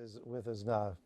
is with us now.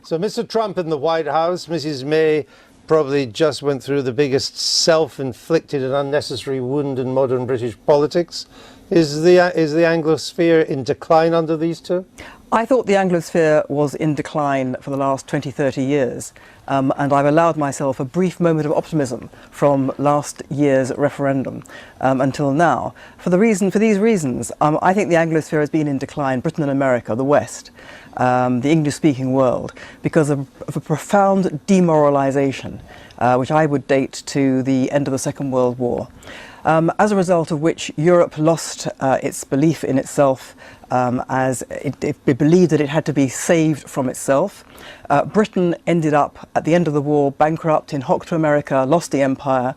So Mr. Trump in the White House, Mrs. May probably just went through the biggest self-inflicted and unnecessary wound in modern British politics. Is the Anglosphere in decline under these two? I thought the Anglosphere was in decline for the last 20-30 years, and I've allowed myself a brief moment of optimism from last year's referendum until now. For these reasons, I think the Anglosphere has been in decline, Britain and America, the West, the English-speaking world, because of a profound demoralisation, which I would date to the end of the Second World War. As a result of which Europe lost its belief in itself, as it believed that it had to be saved from itself. Britain ended up, at the end of the war, bankrupt, in hock to America, lost the empire.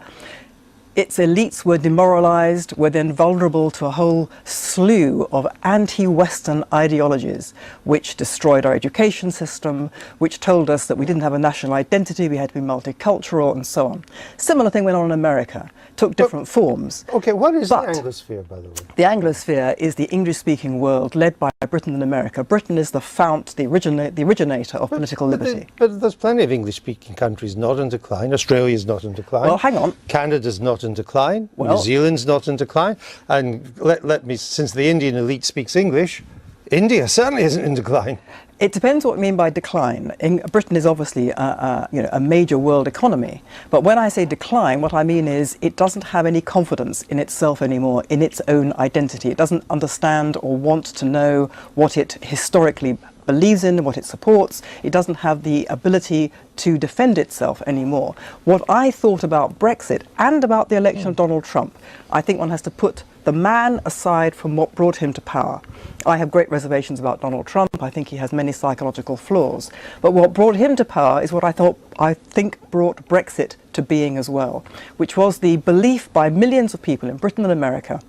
Its elites were demoralised, were then vulnerable to a whole slew of anti-Western ideologies, which destroyed our education system, which told us that we didn't have a national identity, we had to be multicultural, and so on. Similar thing went on in America, took different forms. Okay, what is the Anglosphere, by the way? The Anglosphere is the English-speaking world led by Britain and America. Britain is the fount, the originator of political liberty. But there's plenty of English-speaking countries not in decline. Australia's not in decline. Well, hang on. Canada's not in decline. Well, New Zealand's not in decline. And let me, since the Indian elite speaks English, India certainly isn't in decline. It depends what we mean by decline. Britain is obviously a major world economy, but when I say decline, what I mean is it doesn't have any confidence in itself anymore, in its own identity. It doesn't understand or want to know what it historically believes in, what it supports. It doesn't have the ability to defend itself anymore. What I thought about Brexit and about the election of Donald Trump, I think one has to put the man aside from what brought him to power. I have great reservations about Donald Trump. I think he has many psychological flaws. But what brought him to power is what I think brought Brexit to being as well, which was the belief by millions of people in Britain and America,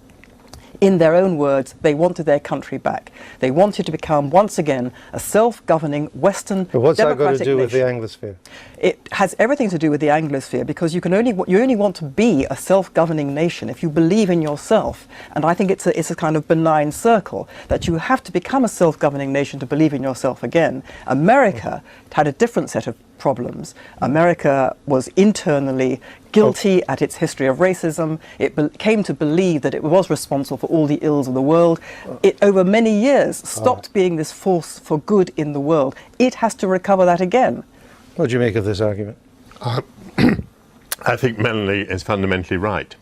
in their own words, they wanted their country back. They wanted to become, once again, a self-governing Western but what's that got to do nation. with the Anglosphere? It has everything to do with the Anglosphere, because you only want to be a self-governing nation if you believe in yourself. And I think it's a kind of benign circle, that you have to become a self-governing nation to believe in yourself again. America had a different set of problems. America was internally guilty at its history of racism. It came to believe that it was responsible for all the ills of the world. It, over many years, stopped being this force for good in the world. It has to recover that again. What do you make of this argument? I think Melanie is fundamentally right.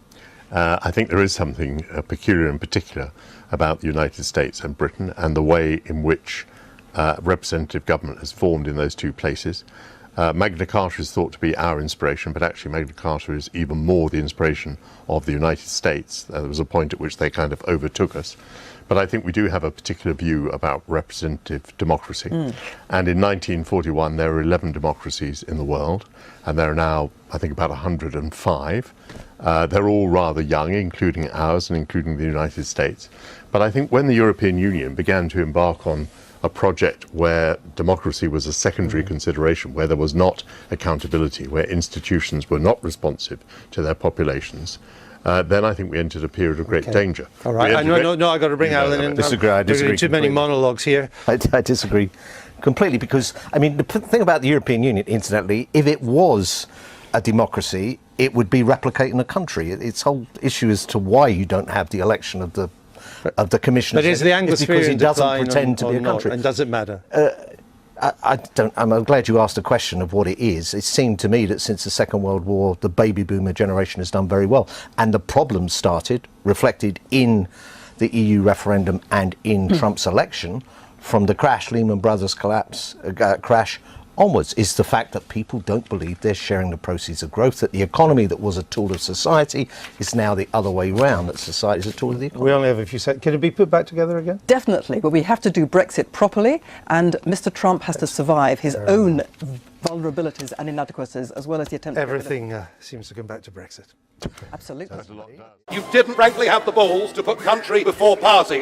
I think there is something peculiar and particular about the United States and Britain and the way in which representative government has formed in those two places. Magna Carta is thought to be our inspiration, but actually Magna Carta is even more the inspiration of the United States. There was a point at which they kind of overtook us. But I think we do have a particular view about representative democracy. And in 1941, there were 11 democracies in the world, and there are now, I think, about 105. They're all rather young, including ours and including the United States. But I think when the European Union began to embark on a project where democracy was a secondary consideration, where there was not accountability, where institutions were not responsive to their populations, then I think we entered a period of great danger. All right, I've got to bring Alan in. I disagree. Too many monologues here. I disagree completely, because, I mean, the thing about the European Union, incidentally, if it was a democracy, it would be replicating a country. Its whole issue as to why you don't have the election of the commissioners. But is the Anglosphere because it doesn't in pretend to be a country. And does it matter? I'm glad you asked a question of what it is. It seemed to me that since the Second World War, the baby boomer generation has done very well. And the problems started, reflected in the EU referendum and in Trump's election, from the crash, Lehman Brothers collapse, crash onwards, is the fact that people don't believe they're sharing the proceeds of growth, that the economy that was a tool of society is now the other way round, that society is a tool of the economy. We only have a few seconds. Can it be put back together again? Definitely, but we have to do Brexit properly, and Mr. Trump has to survive his own vulnerabilities and inadequacies, as well as the attempt. Everything seems to come back to Brexit. Absolutely. You didn't frankly have the balls to put country before party.